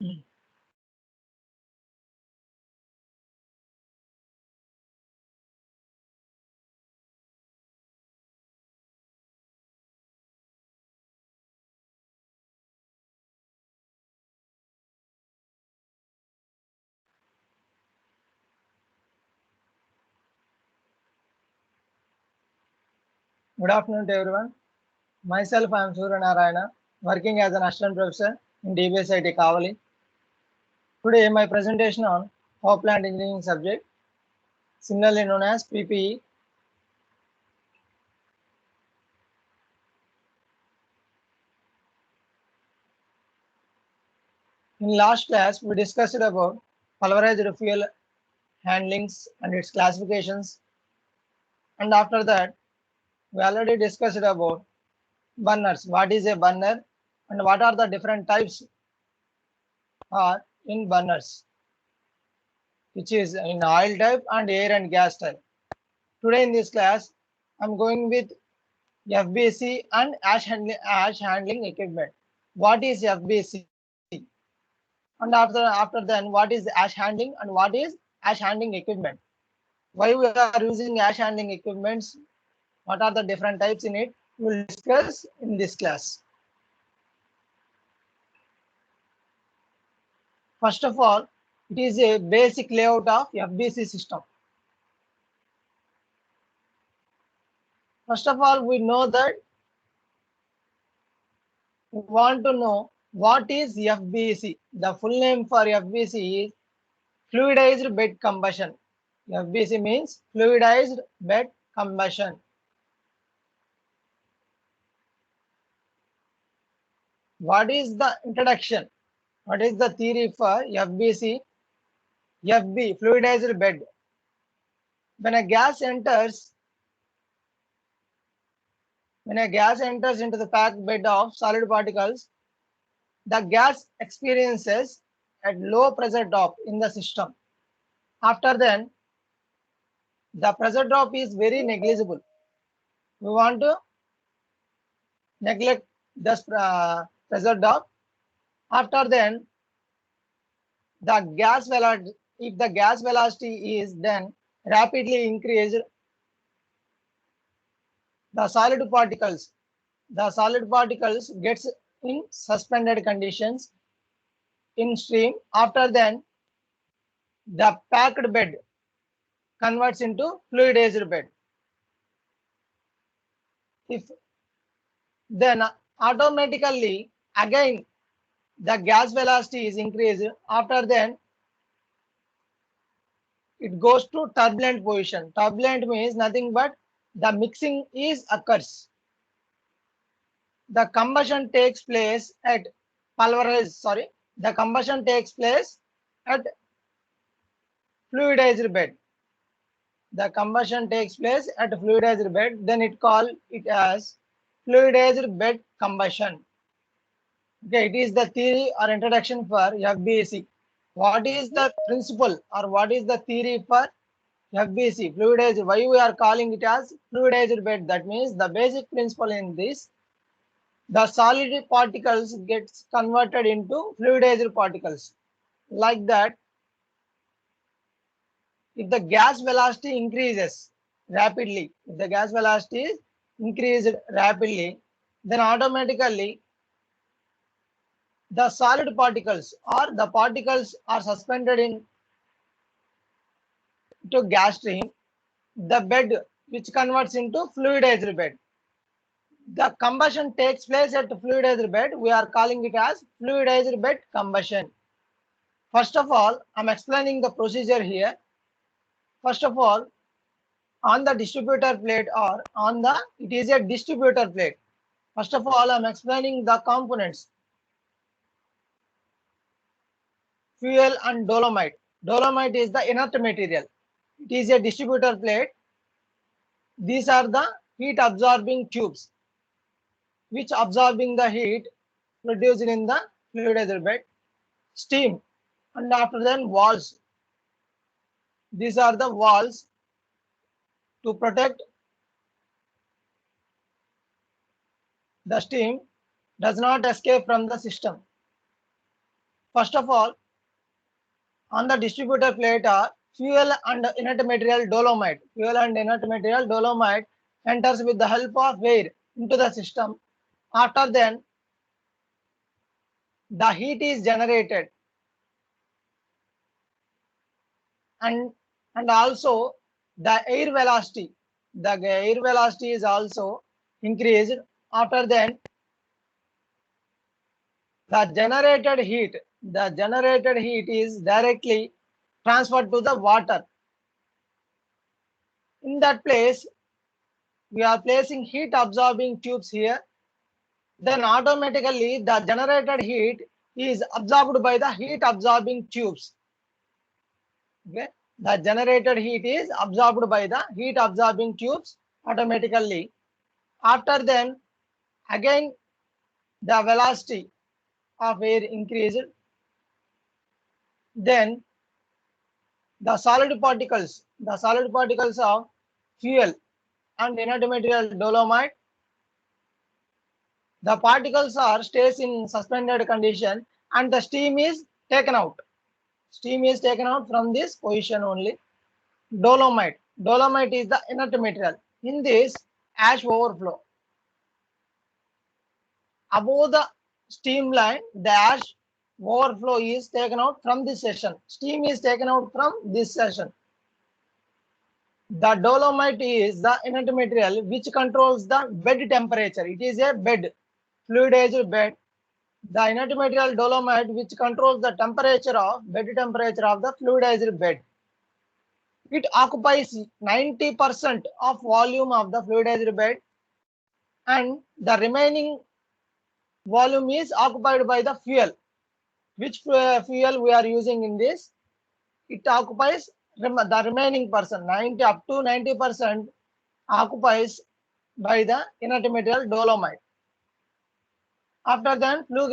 Good afternoon to everyone. Myself, I am Surya Narayana, working as an assistant professor in DBSIT Kavali. Today, my presentation on power plant engineering subject, similarly known as PPE. In last class, we discussed about pulverized fuel handlings and its classifications. And after that, we already discussed about burners. What is a burner and what are the different types are in burners, which is in oil type and air and gas type. Today in this class, I'm going with FBC and ash handling equipment. What is FBC? And after then, what is ash handling and what is ash handling equipment? Why we are using ash handling equipments? What are the different types in it? We will discuss in this class. First of all, it is a basic layout of FBC system. First of all, we know that we want to know what is FBC. The full name for FBC is fluidized bed combustion. FBC means fluidized bed combustion. What is the introduction? What is the theory for FBC? FB, fluidized bed. When a gas enters into the packed bed of solid particles, the gas experiences a low pressure drop in the system. After then, the pressure drop is very negligible. We want to neglect this pressure drop. After then, the gas velocity, if the gas velocity is then rapidly increased, the solid particles gets in suspended conditions in stream. After then, the packed bed converts into fluidized bed. If then automatically again the gas velocity is increased, after then it goes to turbulent position. Turbulent means nothing but the mixing is occurs. The combustion takes place at the combustion takes place at fluidized bed. The combustion takes place at fluidized bed, then it call it as fluidized bed combustion. Okay, it is the theory or introduction for FBC. What is the principle or what is the theory for FBC? Fluidized. Why we are calling it as fluidized bed? That means the basic principle in this, the solid particles gets converted into fluidized particles. Like that, if the gas velocity increases rapidly, then automatically the solid particles or the particles are suspended in to gas stream, the bed which converts into fluidized bed. The combustion takes place at fluidized bed. We are calling it as fluidized bed combustion. First of all, I'm explaining the procedure here. First of all, on the distributor plate or it is a distributor plate. First of all, I'm explaining the components. Fuel and dolomite. Dolomite is the inert material. It is a distributor plate. These are the heat absorbing tubes which absorbing the heat produced in the fluidized bed. Steam, and after then walls. These are the walls to protect the steam does not escape from the system. First of all, on the distributor plate are fuel and inert material dolomite. Fuel and inert material dolomite enters with the help of air into the system. After then, the heat is generated, and also the air velocity. The air velocity is also increased. After then, the generated heat is directly transferred to the water. In that place, we are placing heat absorbing tubes here. Then automatically the generated heat is absorbed by the heat absorbing tubes. Okay, the generated heat is absorbed by the heat absorbing tubes automatically. After then, again the velocity of air increased. Then the solid particles of fuel and inert material dolomite, the particles are stays in suspended condition and the steam is taken out. Steam is taken out from this position only. Dolomite is the inert material. In this, ash overflow. Above the steam line, the ash overflow is taken out from this section. Steam is taken out from this section. The dolomite is the inert material which controls the bed temperature. It is a bed, fluidized bed. The inert material dolomite which controls the bed temperature of the fluidized bed. It occupies 90% of volume of the fluidized bed, and the remaining volume is occupied by the fuel. Which fuel we are using in this? It occupies the remaining percent, 90 up to 90% occupies by the inert material dolomite. After then, flue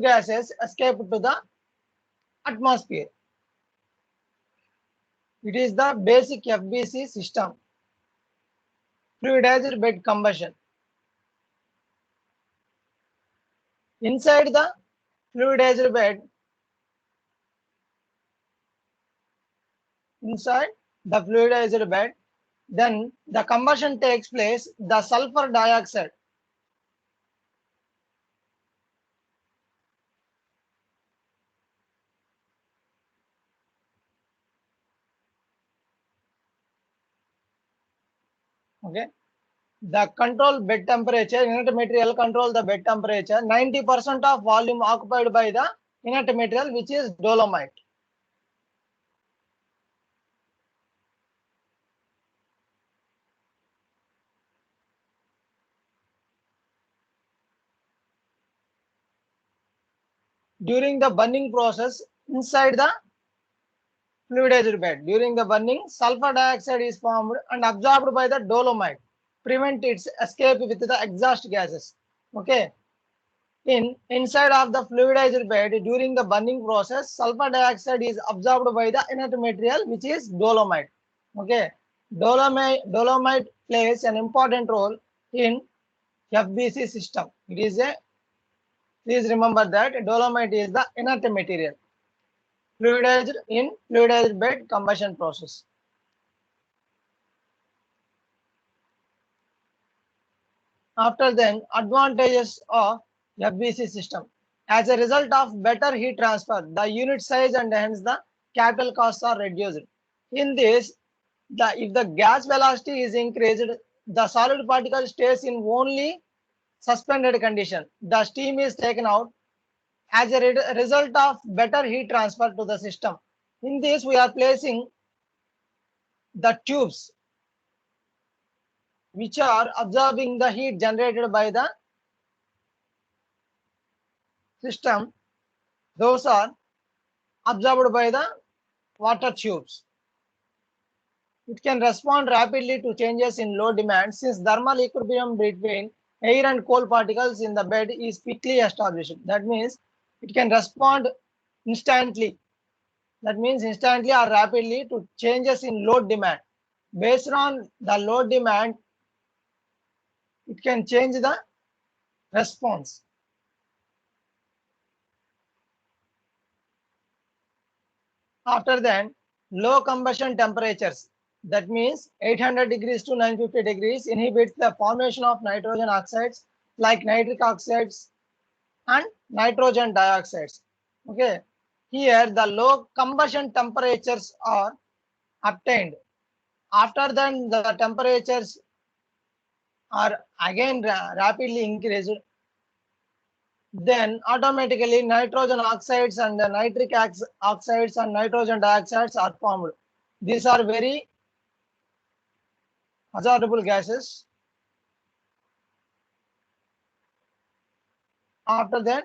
gases escape to the atmosphere. It is the basic FBC system, fluidized bed combustion. Inside the fluidized bed, then the combustion takes place. The sulfur dioxide, okay, the control bed temperature, inert material control the bed temperature. 90% of volume occupied by the inert material, which is dolomite. During the burning process inside the fluidized bed, during the burning, sulfur dioxide is formed and absorbed by the dolomite, prevent its escape with the exhaust gases. Okay. Inside of the fluidized bed, during the burning process, sulfur dioxide is absorbed by the inert material, which is dolomite. Okay, dolomite plays an important role in FBC system. It is a, please remember that dolomite is the inert material fluidized bed combustion process. After then, advantages of FBC system. As a result of better heat transfer, the unit size and hence the capital costs are reduced. In this, if the gas velocity is increased, the solid particle stays in only suspended condition. The steam is taken out as a result of better heat transfer to the system. In this, we are placing the tubes which are absorbing the heat generated by the system. Those are absorbed by the water tubes. It can respond rapidly to changes in load demand since thermal equilibrium between air and coal particles in the bed is quickly established. That means it can respond instantly. That means instantly or rapidly to changes in load demand. Based on the load demand, it can change the response. After that, low combustion temperatures, that means 800 degrees to 950 degrees, inhibits the formation of nitrogen oxides like nitric oxides and nitrogen dioxides. Okay, here the low combustion temperatures are obtained. After then, the temperatures are again rapidly increased. Then automatically nitrogen oxides and the nitric oxides and nitrogen dioxides are formed. These are very hazardable gases. After that,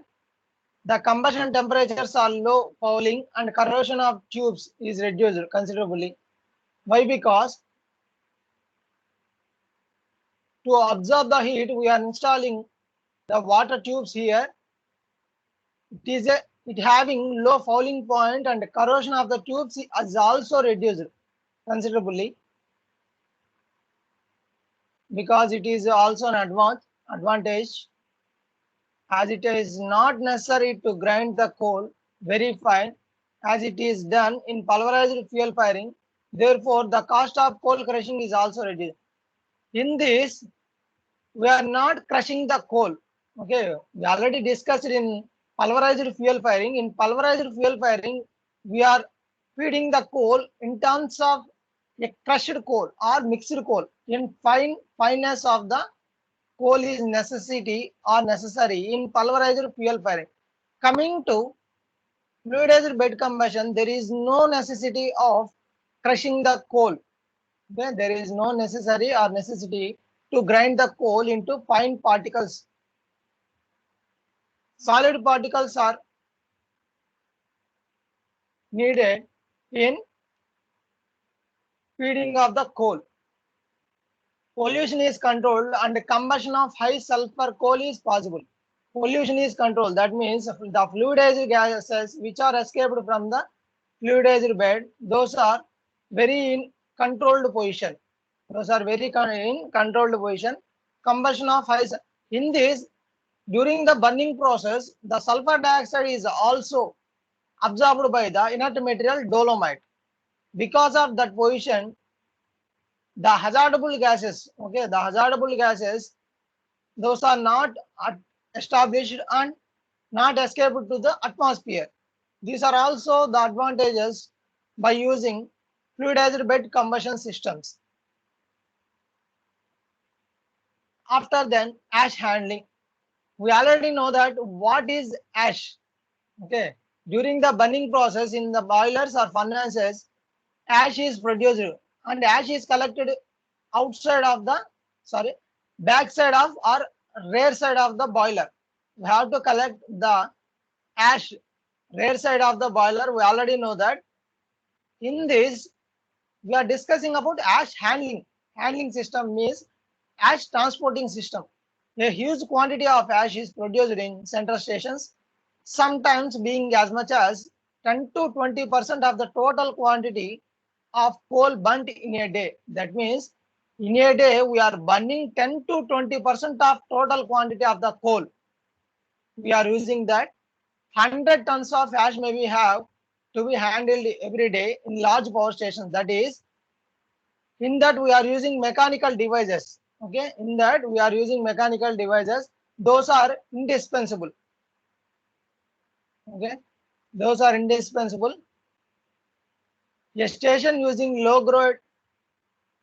the combustion temperatures are low, fouling and corrosion of tubes is reduced considerably. Why? Because to absorb the heat, we are installing the water tubes here. It having low fouling point and corrosion of the tubes is also reduced considerably, because it is also an advantage, as it is not necessary to grind the coal very fine as it is done in pulverized fuel firing. Therefore, the cost of coal crushing is also reduced. In this, we are not crushing the coal. Okay, we already discussed in pulverized fuel firing. In pulverized fuel firing, we are feeding the coal in terms of a crushed coal or mixed coal. In fineness of the coal is necessary in pulverized fuel firing. Coming to fluidized bed combustion, there is no necessity of crushing the coal. Okay? There is no necessity to grind the coal into fine particles. Solid particles are needed in feeding of the coal. Pollution is controlled and combustion of high sulfur coal is possible. Pollution is controlled. That means the fluidized gases which are escaped from the fluidized bed, those are very in controlled position. Those are very in controlled position. Combustion of high, in this, during the burning process, the sulfur dioxide is also absorbed by the inert material dolomite. Because of that position, the hazardable gases, okay, the hazardable gases, those are not established and not escaped to the atmosphere. These are also the advantages by using fluidized bed combustion systems. After then, ash handling. We already know that what is ash. Okay, during the burning process in the boilers or furnaces, ash is produced and ash is collected outside of the, sorry, back side of or rear side of the boiler. We have to collect the ash rear side of the boiler. We already know that. In this, we are discussing about ash handling. Handling system means ash transporting system. A huge quantity of ash is produced in central stations, sometimes being as much as 10 to 20% of the total quantity of coal burnt in a day. That means in a day we are burning 10 to 20% of total quantity of the coal. We are using that. 100 tons of ash may be have to be handled every day in large power stations. That is, in that we are using mechanical devices. Okay, in that we are using mechanical devices. Those are indispensable. Okay, those are indispensable. A station using low grade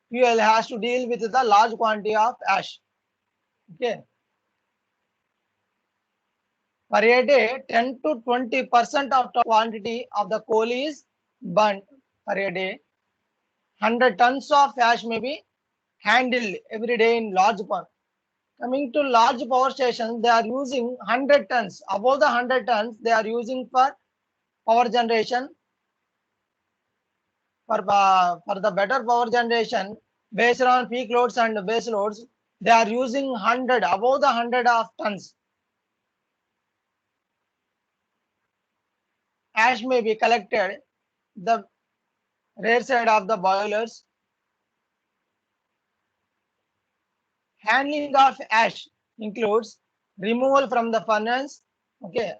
fuel has to deal with the large quantity of ash. Okay, per a day, 10 to 20% of the quantity of the coal is burnt per a day. 100 tons of ash may be handled every day in large power. Coming to large power stations, they are using 100 tons. Above the 100 tons, they are using for power generation. For the better power generation, based on peak loads and base loads, they are using 100, above the 100 of tons. Ash may be collected the rear side of the boilers. Handling of ash includes removal from the furnace. Okay,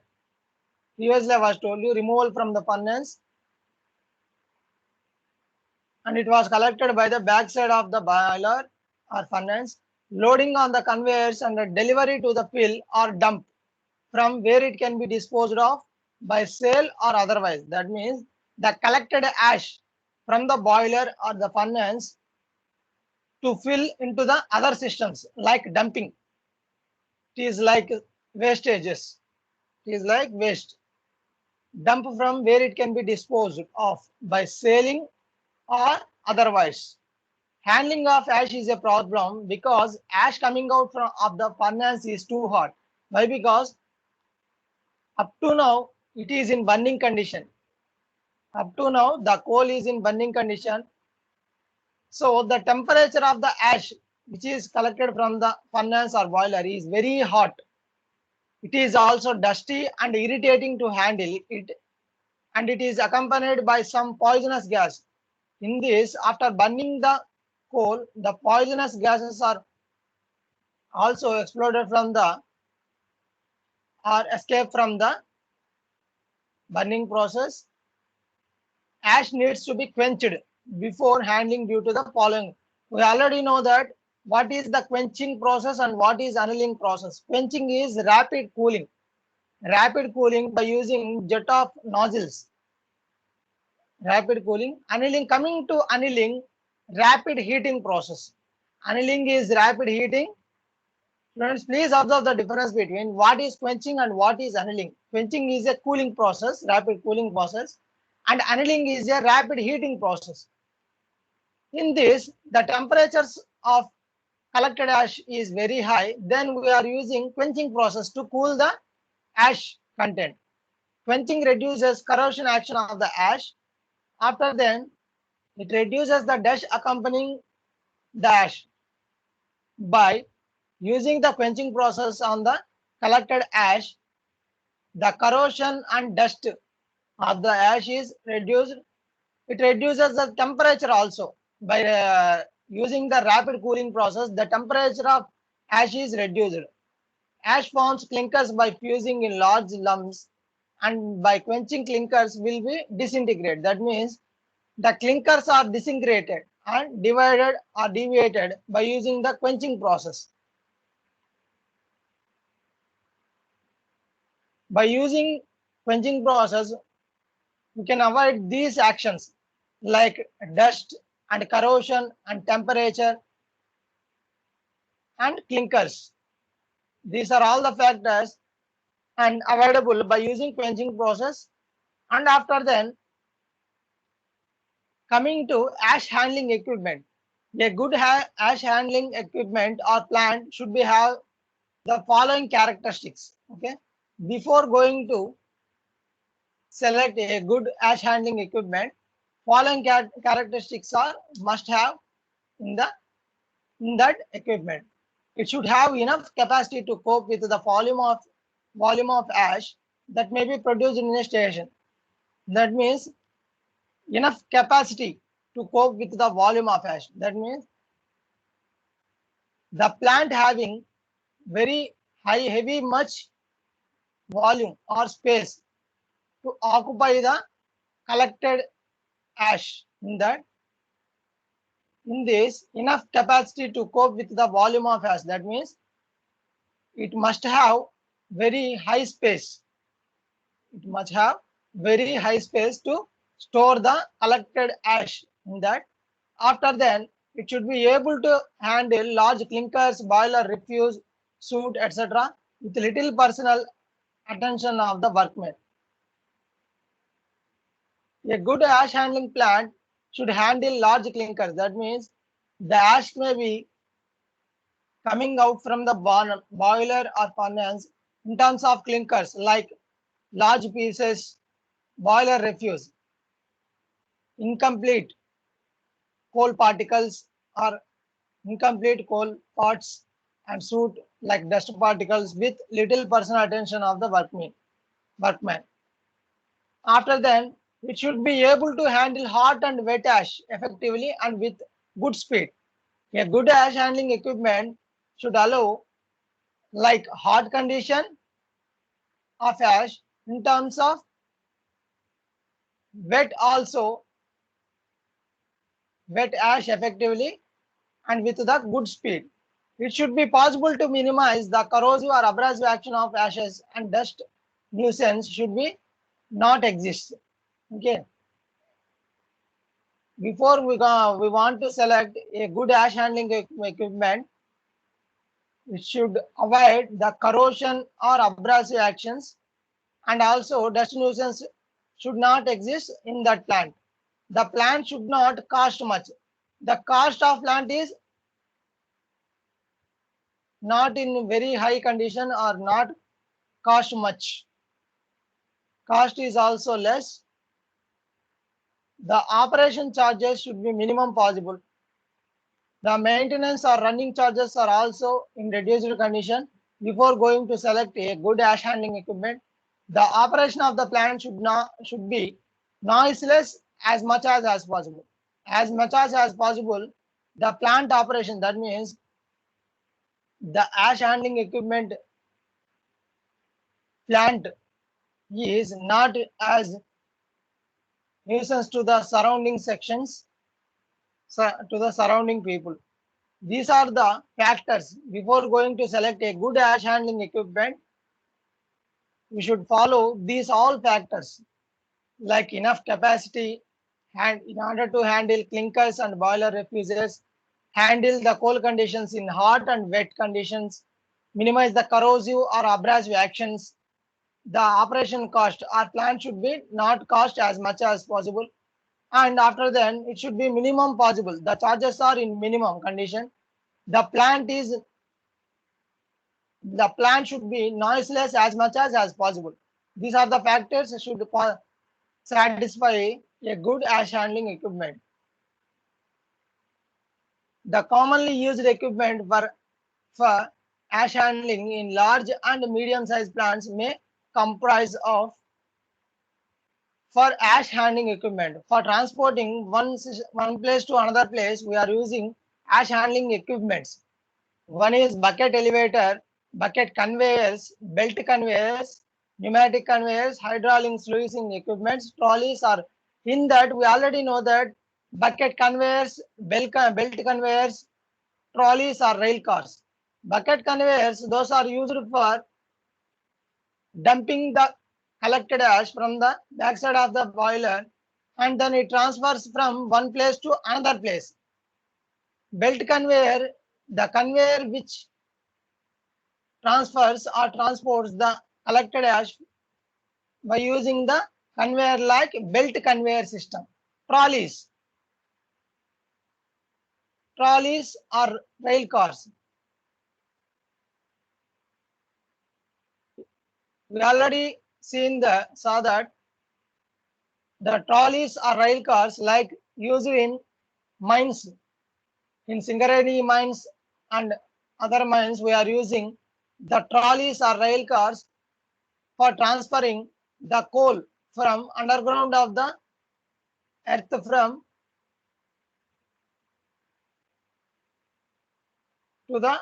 previously I was told you removal from the furnace, and it was collected by the backside of the boiler or furnace, loading on the conveyors and delivery to the fill or dump from where it can be disposed of by sale or otherwise. That means the collected ash from the boiler or the furnace to fill into the other systems like dumping. It is like wastages. It is like waste. Dump from where it can be disposed of by selling or otherwise. Handling of ash is a problem because ash coming out from of the furnace is too hot. Why? Because up to now it is in burning condition. Up to now the coal is in burning condition. So the temperature of the ash which is collected from the furnace or boiler is very hot. It is also dusty and irritating to handle it, and it is accompanied by some poisonous gas. In this, after burning the coal, the poisonous gases are also exploded from the or escape from the burning process. Ash needs to be quenched before handling due to the following. We already know that what is the quenching process and what is annealing process. Quenching is rapid cooling. Rapid cooling by using jet of nozzles. Rapid cooling. Annealing, coming to annealing, rapid heating process. Annealing is rapid heating. Students, please observe the difference between what is quenching and what is annealing. Quenching is a cooling process, rapid cooling process, and annealing is a rapid heating process. In this, the temperatures of collected ash is very high. Then we are using quenching process to cool the ash content. Quenching reduces corrosion action of the ash. After then, it reduces the dust accompanying the ash. By using the quenching process on the collected ash, the corrosion and dust of the ash is reduced. It reduces the temperature also. By using the rapid cooling process, the temperature of ash is reduced. Ash forms clinkers by fusing in large lumps, and by quenching clinkers will be disintegrated. That means the clinkers are disintegrated and divided or deviated by using the quenching process. By using quenching process, we can avoid these actions like dust and corrosion and temperature and clinkers. These are all the factors and avoidable by using quenching process. And after then, coming to ash handling equipment. A good ash handling equipment or plant should be have the following characteristics. Okay, before going to select a good ash handling equipment, following characteristics are must have in the in that equipment. It should have enough capacity to cope with the volume of ash that may be produced in a station. That means enough capacity to cope with the volume of ash. That means the plant having very high, heavy, much volume or space to occupy the collected ash. In this, enough capacity to cope with the volume of ash. That means it must have very high space. It must have very high space to store the collected ash in that. After then, it should be able to handle large clinkers, boiler, refuse, soot, etc. with little personal attention of the workmen. A good ash handling plant should handle large clinkers. That means the ash may be coming out from the boiler or furnace in terms of clinkers like large pieces, boiler refuse, incomplete coal particles or incomplete coal parts, and soot like dust particles with little personal attention of the workman. After then, it should be able to handle hot and wet ash effectively and with good speed. A good ash handling equipment should allow like hot condition of ash in terms of wet also wet ash effectively and with the good speed. It should be possible to minimize the corrosive or abrasive action of ashes, and dust nuisance should be not exist. Okay. Before we want to select a good ash handling equipment, it should avoid the corrosion or abrasive actions, and also dust nuisance should not exist in that plant. The plant should not cost much. The cost of plant is not in very high condition or not cost much. Cost is also less. The operation charges should be minimum possible. The maintenance or running charges are also in reduced condition. Before going to select a good ash handling equipment, the operation of the plant should be noiseless as possible. As much as possible, the plant operation, that means the ash handling equipment plant is not as nuisance to the surrounding sections, to the surrounding people. These are the factors. Before going to select a good ash handling equipment, we should follow these all factors, like enough capacity and in order to handle clinkers and boiler refuses, handle the cold conditions in hot and wet conditions, minimize the corrosive or abrasive actions. The operation cost, our plant should be not cost as much as possible, and after then it should be minimum possible. The charges are in minimum condition. The plant should be noiseless as much as possible. These are the factors that should satisfy a good ash handling equipment. The commonly used equipment for ash handling in large and medium sized plants may comprise of: for ash handling equipment, for transporting one place to another place, we are using ash handling equipments. One is bucket elevator, bucket conveyors, belt conveyors, pneumatic conveyors, hydraulic sluicing equipments, trolleys are in that. We already know that bucket conveyors, belt conveyors, trolleys are rail cars. Bucket conveyors, those are used for dumping the collected ash from the backside of the boiler, and then it transfers from one place to another place. Belt conveyor, the conveyor which transfers or transports the collected ash by using the conveyor like belt conveyor system. Trolleys are rail cars. We already saw that the trolleys are rail cars like used in mines, in Singareni mines and other mines. We are using the trolleys or rail cars for transferring the coal from underground of the earth from to the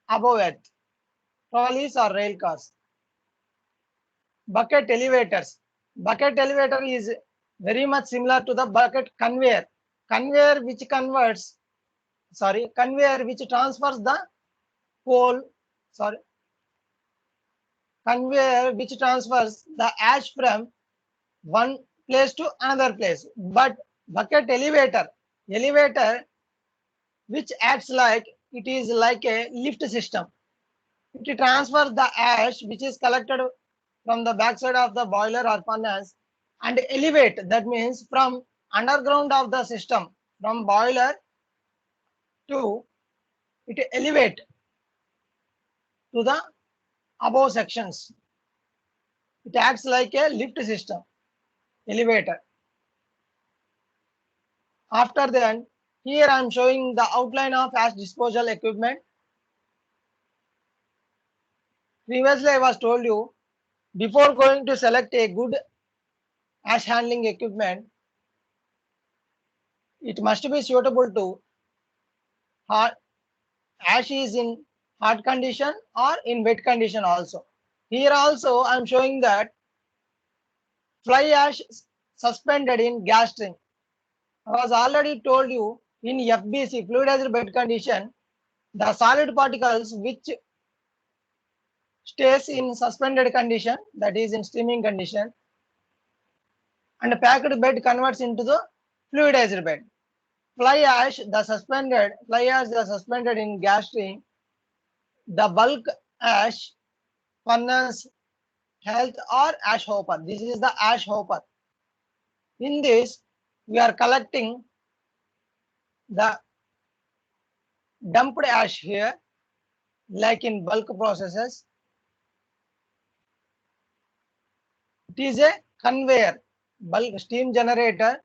above earth. Trolleys or rail cars. Bucket elevators. Bucket elevator is very much similar to the bucket conveyor. Conveyor which transfers the coal, conveyor which transfers the ash from one place to another place. But bucket elevator which acts like, it is like a lift system. It transfers the ash which is collected from the backside of the boiler or furnace and elevate. That means from underground of the system, from boiler to it elevate to the above sections. It acts like a lift system, elevator. After then, here I am showing the outline of ash disposal equipment. Previously, I was told you, before going to select a good ash handling equipment, it must be suitable to hot ash is in hot condition or in wet condition also. Here also I am showing that fly ash suspended in gas string I was already told you in FBC, fluidized bed condition, the solid particles which stays in suspended condition, that is in steaming condition, and packed bed converts into the fluidized bed. Fly ash, the suspended in gas stream, the bulk ash, furnace, health or ash hopper. This is the ash hopper. In this, we are collecting the dumped ash here, like in bulk processes. It is a conveyor, bulk steam generator.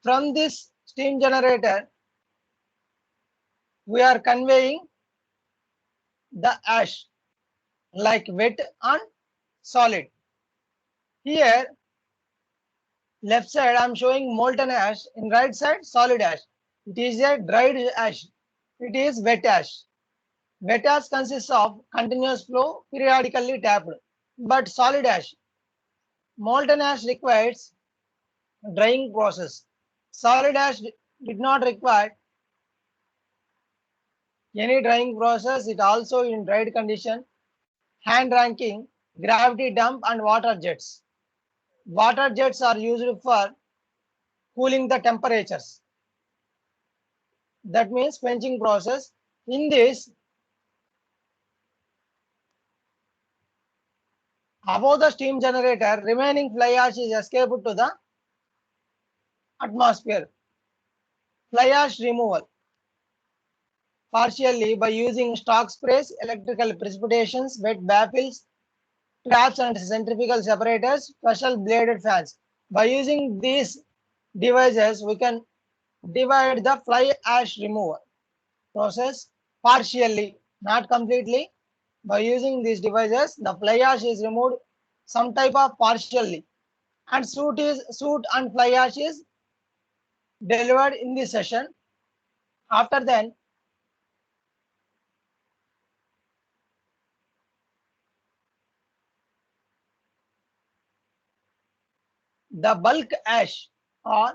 From this steam generator, we are conveying the ash like wet and solid. Here, left side, I am showing molten ash. In right side, solid ash. It is a dried ash. It is wet ash. Wet ash consists of continuous flow, periodically tapped. But solid ash, molten ash requires drying process. Solid ash did not require any drying process. It also in dried condition, hand ranking, gravity dump and water jets. Water jets are used for cooling the temperatures. That means quenching process. In this, above the steam generator, remaining fly ash is escaped to the atmosphere. Fly ash removal partially by using stock sprays, electrical precipitations, wet baffles, traps and centrifugal separators, special bladed fans. By using these devices, we can divide the fly ash removal process partially, not completely. By using these devices, the fly ash is removed some type of partially, and soot and fly ash is delivered in this session. After then, the bulk ash or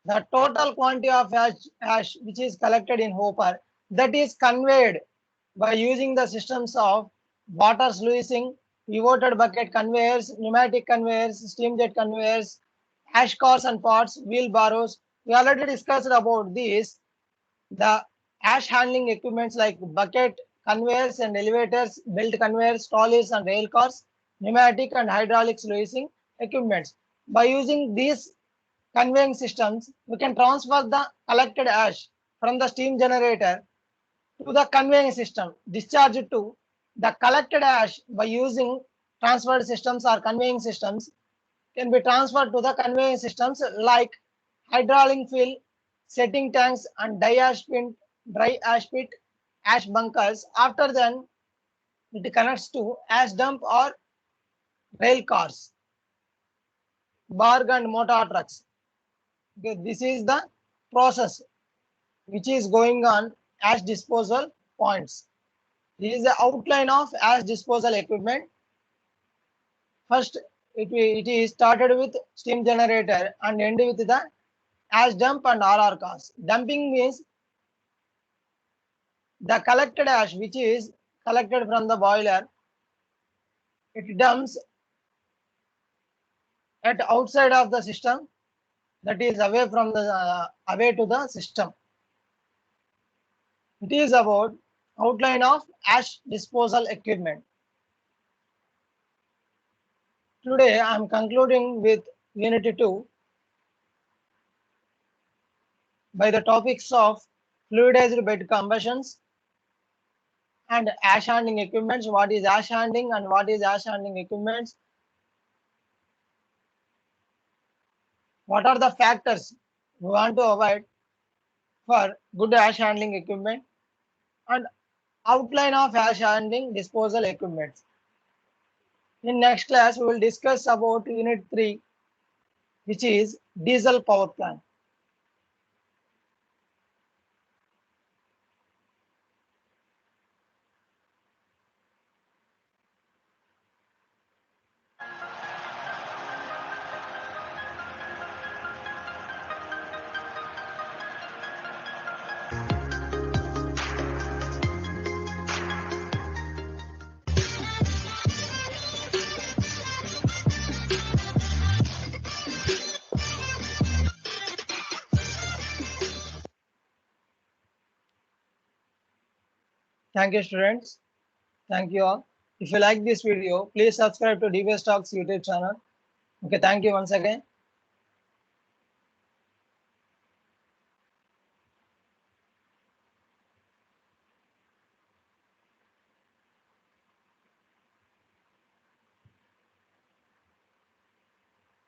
the total quantity of ash which is collected in hopper, that is conveyed by using the systems of water sluicing, pivoted bucket conveyors, pneumatic conveyors, steam jet conveyors, ash cars and pots, wheelbarrows. We already discussed about this. The ash handling equipments like bucket conveyors and elevators, belt conveyors, trolleys and rail cars, pneumatic and hydraulic sluicing equipments. By using these conveying systems, we can transfer the collected ash from the steam generator to the conveying system, discharge it to the collected ash by using transferred systems or conveying systems can be transferred to the conveying systems like hydraulic fill, setting tanks and dry ash pit, ash bunkers. After then, it connects to ash dump or rail cars, barge and motor trucks. Okay, this is the process which is going on ash disposal points. This is the outline of ash disposal equipment. First, it is started with steam generator and end with the ash dump and RR cars. Dumping means the collected ash which is collected from the boiler, it dumps at outside of the system, that is away from the away to the system. It is about outline of ash disposal equipment. Today I am concluding with Unit 2 by the topics of fluidized bed combustions and ash handling equipments. What is ash handling and what is ash handling equipments? What are the factors we want to avoid for good ash handling equipment, and outline of ash handling disposal equipment. In next class, we will discuss about Unit 3, which is diesel power plant. Thank you, students. Thank you all. If you like this video, please subscribe to DBS Talks YouTube channel. Okay, thank you once again.